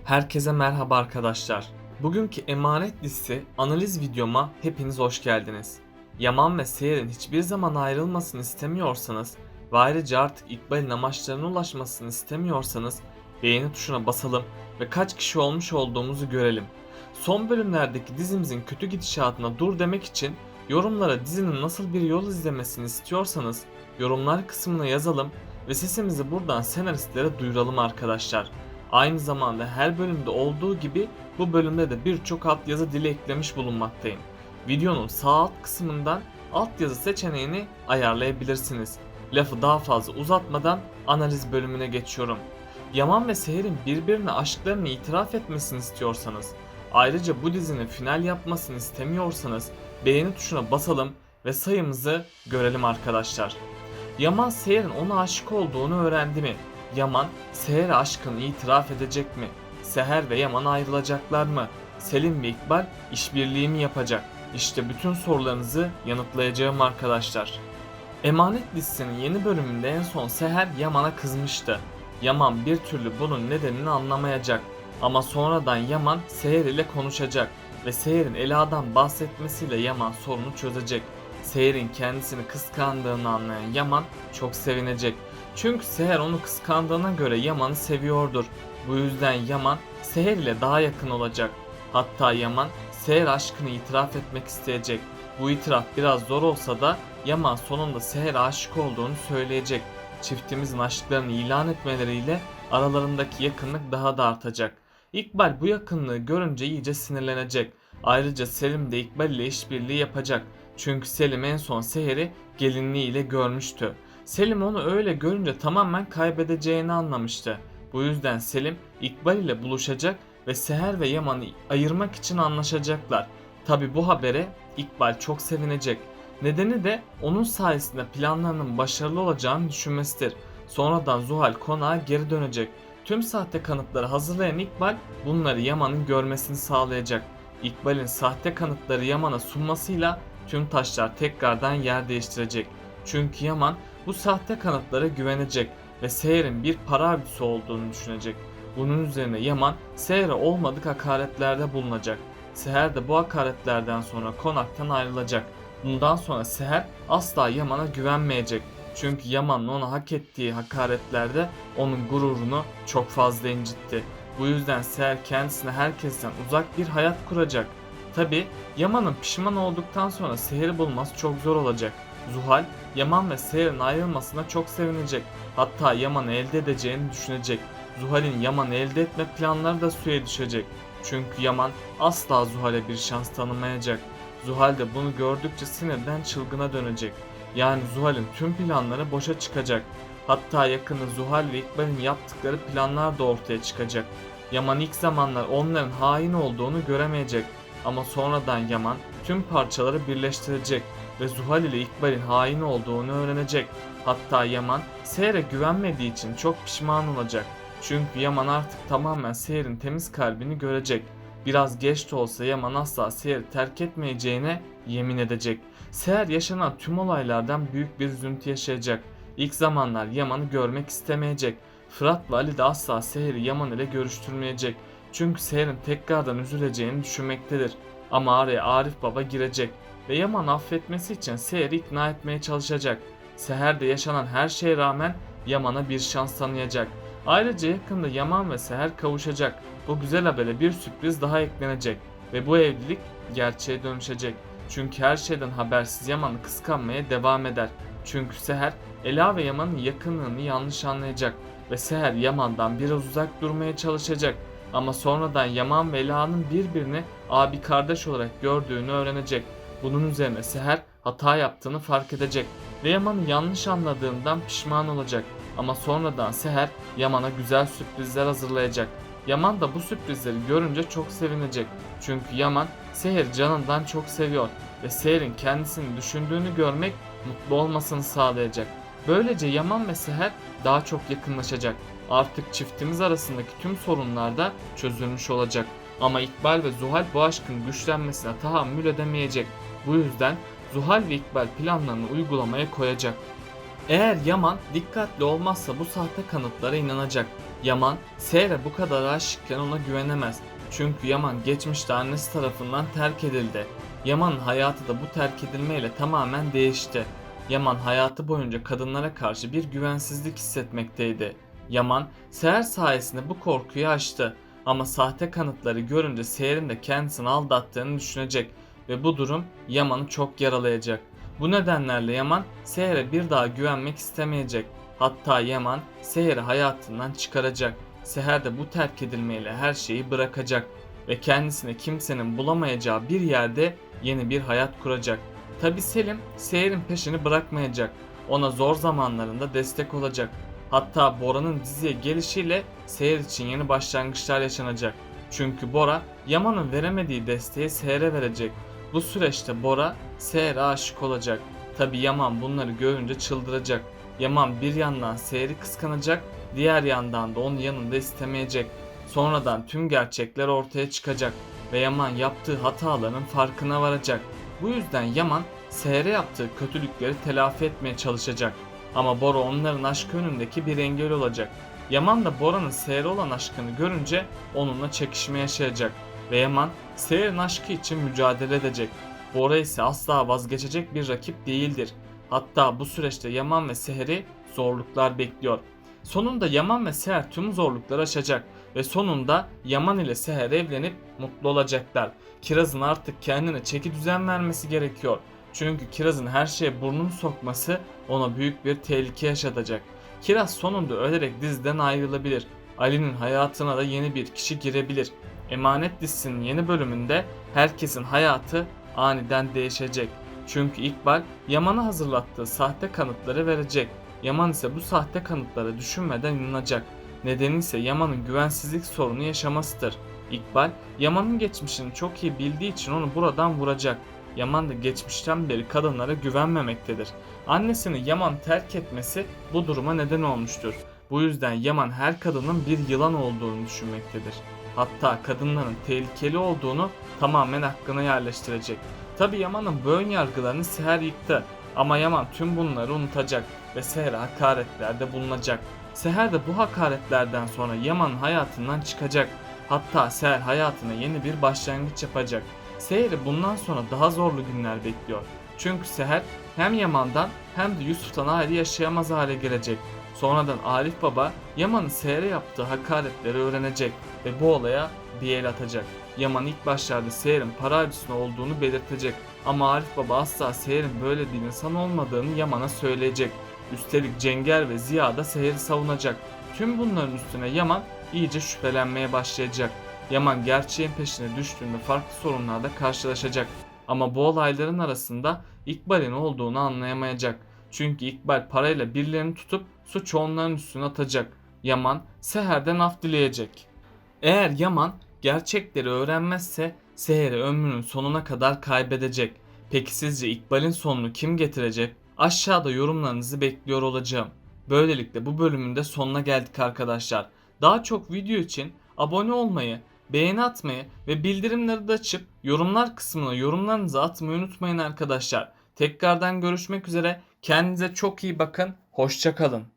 Herkese merhaba arkadaşlar. Bugünkü emanet listesi analiz videoma hepiniz hoş geldiniz. Yaman ve Seher'in hiçbir zaman ayrılmasını istemiyorsanız ve ayrıca artık İkbal'in amaçlarına ulaşmasını istemiyorsanız beğeni tuşuna basalım ve kaç kişi olmuş olduğumuzu görelim. Son bölümlerdeki dizimizin kötü gidişatına dur demek için yorumlara dizinin nasıl bir yol izlemesini istiyorsanız yorumlar kısmına yazalım ve sesimizi buradan senaristlere duyuralım arkadaşlar. Aynı zamanda her bölümde olduğu gibi bu bölümde de birçok altyazı dili eklemiş bulunmaktayım. Videonun sağ alt kısmından altyazı seçeneğini ayarlayabilirsiniz. Lafı daha fazla uzatmadan analiz bölümüne geçiyorum. Yaman ve Seher'in birbirine aşklarını itiraf etmesini istiyorsanız, ayrıca bu dizinin final yapmasını istemiyorsanız beğeni tuşuna basalım ve sayımızı görelim arkadaşlar. Yaman Seher'in ona aşık olduğunu öğrendi mi? Yaman Seher'e aşkını itiraf edecek mi? Seher ve Yaman ayrılacaklar mı? Selim ve İkbal işbirliği mi yapacak? İşte bütün sorularınızı yanıtlayacağım arkadaşlar. Emanet listesinin yeni bölümünde en son Seher Yaman'a kızmıştı. Yaman bir türlü bunun nedenini anlamayacak. Ama sonradan Yaman Seher ile konuşacak ve Seher'in Ela'dan bahsetmesiyle Yaman sorunu çözecek. Seher'in kendisini kıskandığını anlayan Yaman çok sevinecek. Çünkü Seher onu kıskandığına göre Yaman'ı seviyordur. Bu yüzden Yaman Seher ile daha yakın olacak. Hatta Yaman Seher aşkını itiraf etmek isteyecek. Bu itiraf biraz zor olsa da Yaman sonunda Seher'e aşık olduğunu söyleyecek. Çiftimizin aşklarını ilan etmeleriyle aralarındaki yakınlık daha da artacak. İkbal bu yakınlığı görünce iyice sinirlenecek. Ayrıca Selim de İkbal ile işbirliği yapacak. Çünkü Selim en son Seher'i gelinliğiyle görmüştü. Selim onu öyle görünce tamamen kaybedeceğini anlamıştı. Bu yüzden Selim İkbal ile buluşacak ve Seher ve Yaman'ı ayırmak için anlaşacaklar. Tabi bu habere İkbal çok sevinecek. Nedeni de onun sayesinde planlarının başarılı olacağını düşünmesidir. Sonradan Zuhal konağa geri dönecek. Tüm sahte kanıtları hazırlayan İkbal bunları Yaman'ın görmesini sağlayacak. İkbal'in sahte kanıtları Yaman'a sunmasıyla tüm taşlar tekrardan yer değiştirecek. Çünkü Yaman bu sahte kanıtlara güvenecek ve Seher'in bir para avcısı olduğunu düşünecek. Bunun üzerine Yaman Seher'e olmadık hakaretlerde bulunacak. Seher de bu hakaretlerden sonra konaktan ayrılacak. Bundan sonra Seher asla Yaman'a güvenmeyecek. Çünkü Yaman'ın ona hak ettiği hakaretlerde onun gururunu çok fazla incitti. Bu yüzden Seher kendisine herkesten uzak bir hayat kuracak. Tabi Yaman'ın pişman olduktan sonra Seher'i bulması çok zor olacak. Zuhal, Yaman ve Seher'in ayrılmasına çok sevinecek. Hatta Yaman'ı elde edeceğini düşünecek. Zuhal'in Yaman'ı elde etme planları da suya düşecek. Çünkü Yaman asla Zuhal'e bir şans tanımayacak. Zuhal de bunu gördükçe sinirden çılgına dönecek. Yani Zuhal'in tüm planları boşa çıkacak. Hatta yakında Zuhal ve İkbal'in yaptıkları planlar da ortaya çıkacak. Yaman ilk zamanlar onların hain olduğunu göremeyecek. Ama sonradan Yaman tüm parçaları birleştirecek ve Zuhal ile İkbal'in hain olduğunu öğrenecek. Hatta Yaman Seher'e güvenmediği için çok pişman olacak. Çünkü Yaman artık tamamen Seher'in temiz kalbini görecek. Biraz geç de olsa Yaman asla Seher'i terk etmeyeceğine yemin edecek. Seher yaşanan tüm olaylardan büyük bir üzüntü yaşayacak. İlk zamanlar Yaman'ı görmek istemeyecek. Fırat ve Ali de asla Seher'i Yaman ile görüştürmeyecek. Çünkü Seher'in tekrardan üzüleceğini düşünmektedir. Ama araya Arif Baba girecek ve Yaman'ı affetmesi için Seher'i ikna etmeye çalışacak. Seher de yaşanan her şeye rağmen Yaman'a bir şans tanıyacak. Ayrıca yakında Yaman ve Seher kavuşacak. Bu güzel habere bir sürpriz daha eklenecek ve bu evlilik gerçeğe dönüşecek. Çünkü her şeyden habersiz Yaman'ı kıskanmaya devam eder. Çünkü Seher, Ela ve Yaman'ın yakınlığını yanlış anlayacak ve Seher Yaman'dan biraz uzak durmaya çalışacak. Ama sonradan Yaman ve Ela'nın birbirini abi kardeş olarak gördüğünü öğrenecek. Bunun üzerine Seher hata yaptığını fark edecek ve Yaman'ı yanlış anladığından pişman olacak. Ama sonradan Seher Yaman'a güzel sürprizler hazırlayacak. Yaman da bu sürprizleri görünce çok sevinecek. Çünkü Yaman Seher'i canından çok seviyor ve Seher'in kendisini düşündüğünü görmek mutlu olmasını sağlayacak. Böylece Yaman ve Seher daha çok yakınlaşacak. Artık çiftimiz arasındaki tüm sorunlar da çözülmüş olacak. Ama İkbal ve Zuhal bu aşkın güçlenmesine tahammül edemeyecek. Bu yüzden Zuhal ve İkbal planlarını uygulamaya koyacak. Eğer Yaman dikkatli olmazsa bu sahte kanıtlara inanacak Yaman, Seher'e bu kadar aşıkken ona güvenemez. Çünkü Yaman geçmişte annesi tarafından terk edildi. Yaman'ın hayatı da bu terk edilmeyle tamamen değişti. Yaman hayatı boyunca kadınlara karşı bir güvensizlik hissetmekteydi. Yaman, Seher sayesinde bu korkuyu aştı. Ama sahte kanıtları görünce Seher'in de kendisini aldattığını düşünecek ve bu durum Yaman'ı çok yaralayacak. Bu nedenlerle Yaman, Seher'e bir daha güvenmek istemeyecek. Hatta Yaman, Seher'i hayatından çıkaracak. Seher de bu terk edilmeyle her şeyi bırakacak ve kendisine kimsenin bulamayacağı bir yerde yeni bir hayat kuracak. Tabi Selim, Seher'in peşini bırakmayacak. Ona zor zamanlarında destek olacak. Hatta Bora'nın diziye gelişiyle Seher için yeni başlangıçlar yaşanacak. Çünkü Bora, Yaman'ın veremediği desteği Seher'e verecek. Bu süreçte Bora, Seher'e aşık olacak. Tabi Yaman bunları görünce çıldıracak. Yaman bir yandan Seher'i kıskanacak, diğer yandan da onun yanında istemeyecek. Sonradan tüm gerçekler ortaya çıkacak ve Yaman yaptığı hataların farkına varacak. Bu yüzden Yaman, Seher'e yaptığı kötülükleri telafi etmeye çalışacak. Ama Bora onların aşkı önündeki bir engel olacak. Yaman da Bora'nın Seher'e olan aşkını görünce onunla çekişme yaşayacak. Ve Yaman, Seher'in aşkı için mücadele edecek. Bora ise asla vazgeçecek bir rakip değildir. Hatta bu süreçte Yaman ve Seher'i zorluklar bekliyor. Sonunda Yaman ve Seher tüm zorlukları aşacak ve sonunda Yaman ile Seher evlenip mutlu olacaklar. Kiraz'ın artık kendine çeki düzen vermesi gerekiyor. Çünkü Kiraz'ın her şeye burnunu sokması ona büyük bir tehlike yaşatacak. Kiraz sonunda ölerek diziden ayrılabilir. Ali'nin hayatına da yeni bir kişi girebilir. Emanet dizisinin yeni bölümünde herkesin hayatı aniden değişecek. Çünkü İkbal Yaman'a hazırlattığı sahte kanıtları verecek. Yaman ise bu sahte kanıtlara düşünmeden inanacak. Nedeni ise Yaman'ın güvensizlik sorunu yaşamasıdır. İkbal, Yaman'ın geçmişini çok iyi bildiği için onu buradan vuracak. Yaman da geçmişten beri kadınlara güvenmemektedir. Annesini Yaman terk etmesi bu duruma neden olmuştur. Bu yüzden Yaman her kadının bir yılan olduğunu düşünmektedir. Hatta kadınların tehlikeli olduğunu tamamen aklına yerleştirecek. Tabi Yaman'ın bu ön yargılarını Seher yıktı. Ama Yaman tüm bunları unutacak ve Seher'e hakaretlerde bulunacak. Seher de bu hakaretlerden sonra Yaman'ın hayatından çıkacak. Hatta Seher hayatına yeni bir başlangıç yapacak. Seher'i bundan sonra daha zorlu günler bekliyor. Çünkü Seher hem Yaman'dan hem de Yusuf'tan ayrı yaşayamaz hale gelecek. Sonradan Arif Baba Yaman'ın Seher'e yaptığı hakaretleri öğrenecek ve bu olaya bir el atacak. Yaman ilk başlarda Seher'in para avcısı olduğunu belirtecek ama Arif Baba asla Seher'in böyle bir insan olmadığını Yaman'a söyleyecek. Üstelik Cenger ve Ziya da Seher'i savunacak. Tüm bunların üstüne Yaman iyice şüphelenmeye başlayacak. Yaman gerçeğin peşine düştüğünde farklı sorunlarla karşılaşacak. Ama bu olayların arasında İkbal'in olduğunu anlayamayacak. Çünkü İkbal parayla birilerini tutup suçu onların üstüne atacak. Yaman Seher'den af dileyecek. Eğer Yaman gerçekleri öğrenmezse Seher'i ömrünün sonuna kadar kaybedecek. Peki sizce İkbal'in sonunu kim getirecek? Aşağıda yorumlarınızı bekliyor olacağım. Böylelikle bu bölümün de sonuna geldik arkadaşlar. Daha çok video için abone olmayı, beğeni atmayı ve bildirimleri de açıp yorumlar kısmına yorumlarınızı atmayı unutmayın arkadaşlar. Tekrardan görüşmek üzere. Kendinize çok iyi bakın. Hoşça kalın.